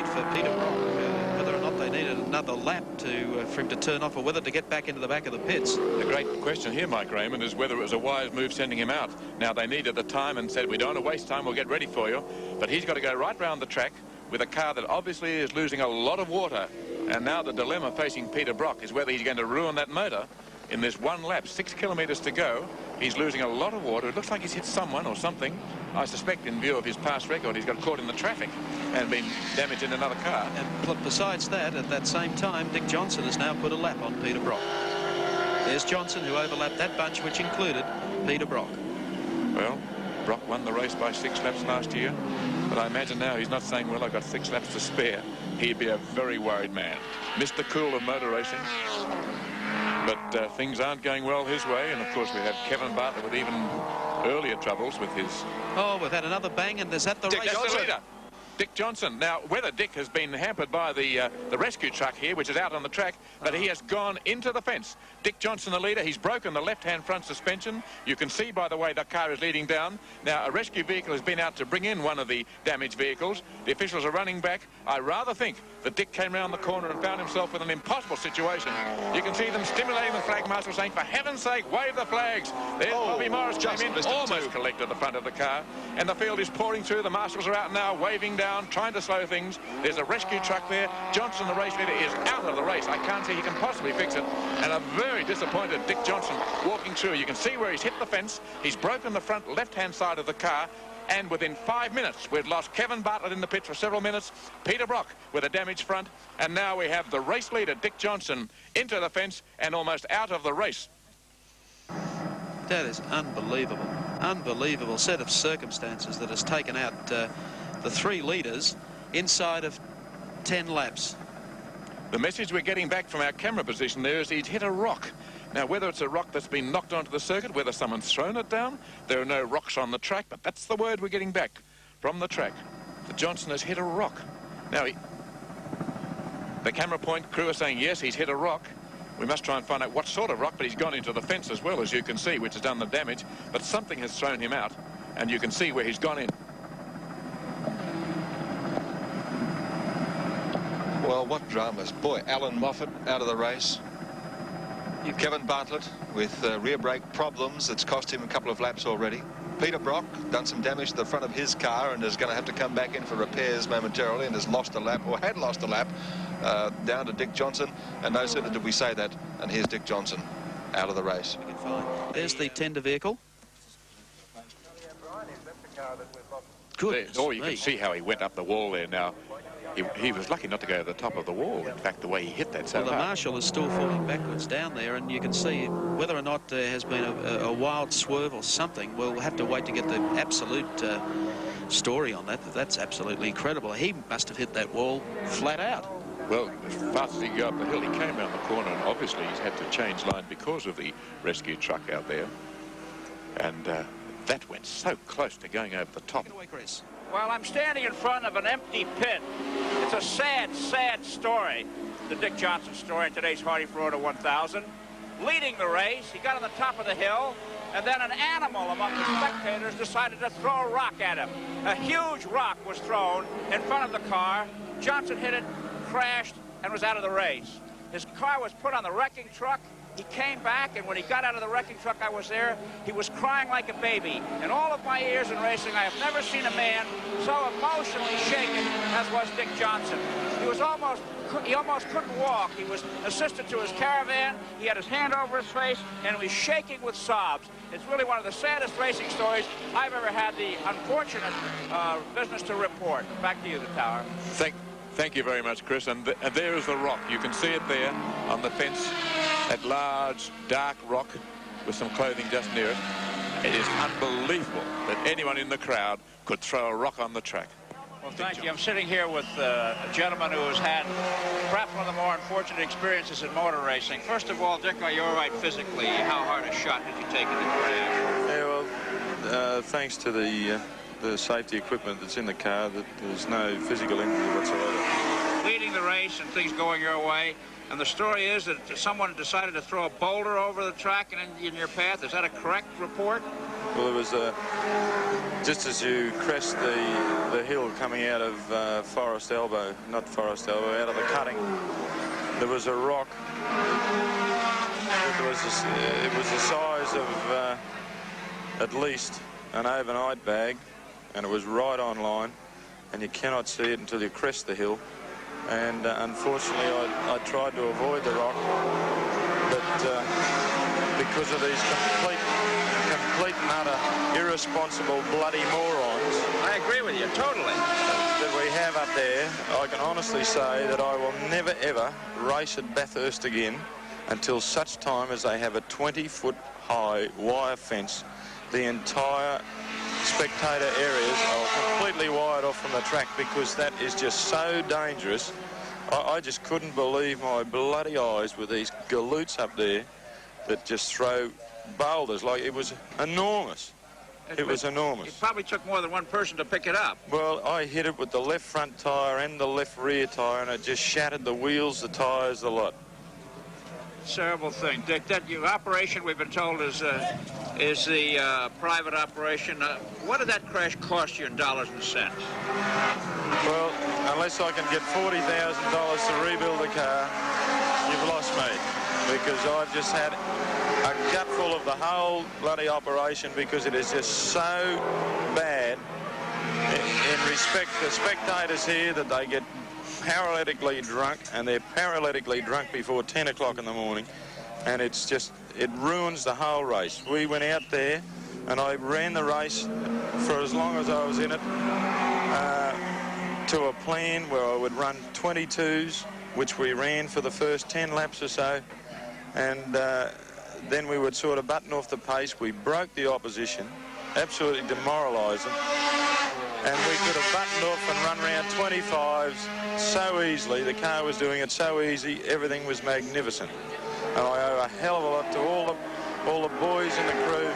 need for Peter Brock, whether or not they needed another lap for him to turn off, or whether to get back into the back of the pits. The great question here, Mike Raymond, is whether it was a wise move sending him out. Now, they needed the time and said, we don't want to waste time, we'll get ready for you. But he's got to go right round the track with a car that obviously is losing a lot of water. And now the dilemma facing Peter Brock is whether he's going to ruin that motor in this one lap. 6 kilometres to go. He's losing a lot of water. It looks like he's hit someone or something. I suspect, in view of his past record, he's got caught in the traffic and been damaged in another car. And besides that, at that same time, Dick Johnson has now put a lap on Peter Brock. There's Johnson, who overlapped that bunch, which included Peter Brock. Well, Brock won the race by 6 laps last year, but I imagine now he's not saying, well, I've got 6 laps to spare. He'd be a very worried man. Mr. Cool of motor racing. But things aren't going well his way, and of course we have Kevin Bartlett with even earlier troubles with his... Oh, we've had another bang, and there's that the race. That's the leader. Dick Johnson. Now, whether Dick has been hampered by the rescue truck here, which is out on the track, but he has gone into the fence. Dick Johnson, the leader, he's broken the left-hand front suspension. You can see by the way the car is leading down. Now, a rescue vehicle has been out to bring in one of the damaged vehicles. The officials are running back. I rather think that Dick came round the corner and found himself with an impossible situation. You can see them stimulating the flag marshal, saying, for heaven's sake, wave the flags. There's Bobby Morris came in, almost collected the front of the car, and the field is pouring through. The marshals are out now, waving down, trying to slow things. There's a rescue truck there. Johnson, the race leader, is out of the race. I can't see he can possibly fix it. And a very disappointed Dick Johnson walking through. You can see where he's hit the fence. He's broken the front left-hand side of the car. And within 5 minutes, we'd lost Kevin Bartlett in the pit for several minutes, Peter Brock with a damaged front, and now we have the race leader, Dick Johnson, into the fence and almost out of the race. That is unbelievable. Unbelievable set of circumstances that has taken out the 3 leaders inside of 10 laps. The message we're getting back from our camera position there is he's hit a rock. Now, whether it's a rock that's been knocked onto the circuit, whether someone's thrown it down, there are no rocks on the track, but that's the word we're getting back from the track. That Johnson has hit a rock. Now, the camera point crew are saying, yes, he's hit a rock. We must try and find out what sort of rock, but he's gone into the fence as well, as you can see, which has done the damage. But something has thrown him out, and you can see where he's gone in. Well, what dramas. Boy, Alan Moffat out of the race. Kevin Bartlett with rear brake problems. It's cost him a couple of laps already. Peter Brock done some damage to the front of his car and is going to have to come back in for repairs momentarily and has lost a lap, or had lost a lap, down to Dick Johnson. And no sooner did we say that, and here's Dick Johnson out of the race. There's the tender vehicle. Good. Oh, you can see how he went up the wall there now. He was lucky not to go to the top of the wall. In fact, the way he hit that so well, the hard. marshal is still falling backwards down there, and you can see whether or not there has been a wild swerve or something. We'll have to wait to get the absolute story on that. That's absolutely incredible. He must have hit that wall flat out. Well, as fast as he got up the hill, he came around the corner, and obviously he's had to change line because of the rescue truck out there. And that went so close to going over the top. Take it away, Chris. Well, I'm standing in front of an empty pit. It's a sad, sad story, the Dick Johnson story in today's Hardy Florida 1000. Leading the race, he got on the top of the hill, and then an animal among the spectators decided to throw a rock at him. A huge rock was thrown in front of the car. Johnson hit it, crashed, and was out of the race. His car was put on the wrecking truck. He came back, and when he got out of the wrecking truck, I was there, he was crying like a baby. In all of my years in racing, I have never seen a man so emotionally shaken as was Dick Johnson. He almost couldn't walk. He was assisted to his caravan. He had his hand over his face, and he was shaking with sobs. It's really one of the saddest racing stories I've ever had the unfortunate business to report. Back to you, the tower. Thank you very much, Chris. And there is the rock. You can see it there on the fence. That large, dark rock with some clothing just near it. It is unbelievable that anyone in the crowd could throw a rock on the track. Well, thank you. I'm sitting here with a gentleman who has had perhaps one of the more unfortunate experiences in motor racing. First of all, Dick, are you all right physically? How hard a shot did you take in the crash? Yeah, well, thanks to the safety equipment that's in the car, that there's no physical injury whatsoever. Leading the race and things going your way, and the story is that someone decided to throw a boulder over the track and in your path. Is that a correct report? Well, it was just as you crest the hill coming out of Forest Elbow, not Forest Elbow, out of the cutting, there was a rock. It was the size of at least an overnight bag, and it was right on line, and you cannot see it until you crest the hill. And unfortunately, I tried to avoid the rock, but because of these complete and utter irresponsible bloody morons. I agree with you, totally. That we have up there, I can honestly say that I will never ever race at Bathurst again until such time as they have a 20-foot high wire fence. The entire spectator areas are completely wired off from the track, because that is just so dangerous. I just couldn't believe my bloody eyes with these galoots up there that just throw boulders. Like, it was enormous. It was enormous. It probably took more than one person to pick it up. Well, I hit it with the left front tyre and the left rear tyre, and it just shattered the wheels, the tyres, the lot. Terrible thing. Dick, that your operation, we've been told, is the private operation. What did that crash cost you in dollars and cents? Well, unless I can get $40,000 to rebuild the car, you've lost me. Because I've just had a gutful of the whole bloody operation, because it is just so bad in respect to the spectators here, that they get paralytically drunk, and they're paralytically drunk before 10 o'clock in the morning, and it's just, it ruins the whole race. We went out there and I ran the race for as long as I was in it to a plan where I would run 22s, which we ran for the first 10 laps or so, and then we would sort of button off the pace. We broke the opposition, absolutely demoralised them, and we could have buttoned off and run around 25s so easily. The car was doing it so easy. Everything was magnificent. And I owe a hell of a lot to all the boys in the crew,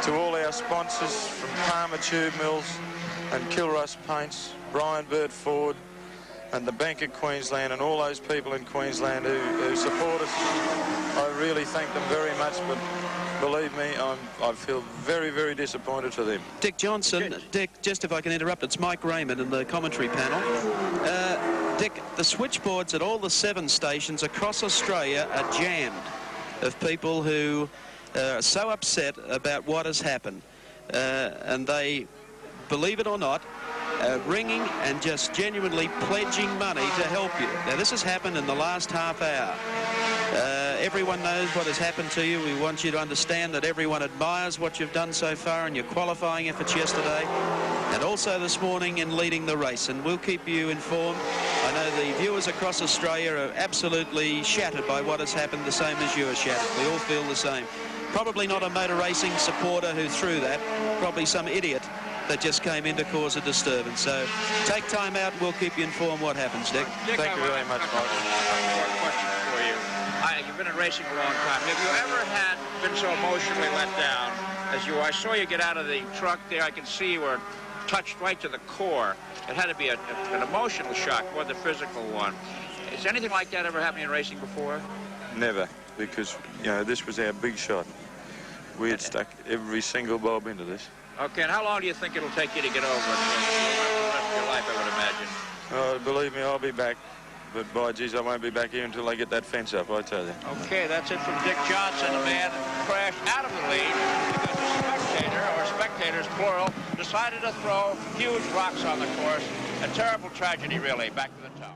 to all our sponsors from Palmer Tube Mills and Kilruss Paints, Brian Burt Ford, and the Bank of Queensland, and all those people in Queensland who support us. I really thank them very much, but believe me, I feel very, very disappointed to them. Dick Johnson, Dick, just if I can interrupt, it's Mike Raymond in the commentary panel. Dick, the switchboards at all the 7 stations across Australia are jammed of people who are so upset about what has happened. And they, believe it or not, ringing and just genuinely pledging money to help you. Now, this has happened in the last half hour. Everyone knows what has happened to you. We want you to understand that everyone admires what you've done so far in your qualifying efforts yesterday, and also this morning in leading the race, and we'll keep you informed. I know the viewers across Australia are absolutely shattered by what has happened, the same as you are shattered. We all feel the same. Probably not a motor racing supporter who threw that, probably some idiot that just came in to cause a disturbance. So take time out, we'll keep you informed what happens, Dick. Thank you very much, Michael. One more question for you. You've been in racing a long time. Have you ever been so emotionally let down as you were? I saw you get out of the truck there. I can see you were touched right to the core. It had to be an emotional shock more than a physical one. Has anything like that ever happened in racing before? Never, because, you know, this was our big shot. We had stuck every single bob into this. Okay, and how long do you think it'll take you to get over it? The rest of your life, I would imagine. Oh, believe me, I'll be back. But by geez, I won't be back here until they get that fence up, I tell you. Okay, that's it from Dick Johnson, a man crashed out of the lead because a spectator, or spectators plural, decided to throw huge rocks on the course. A terrible tragedy, really. Back to the tower.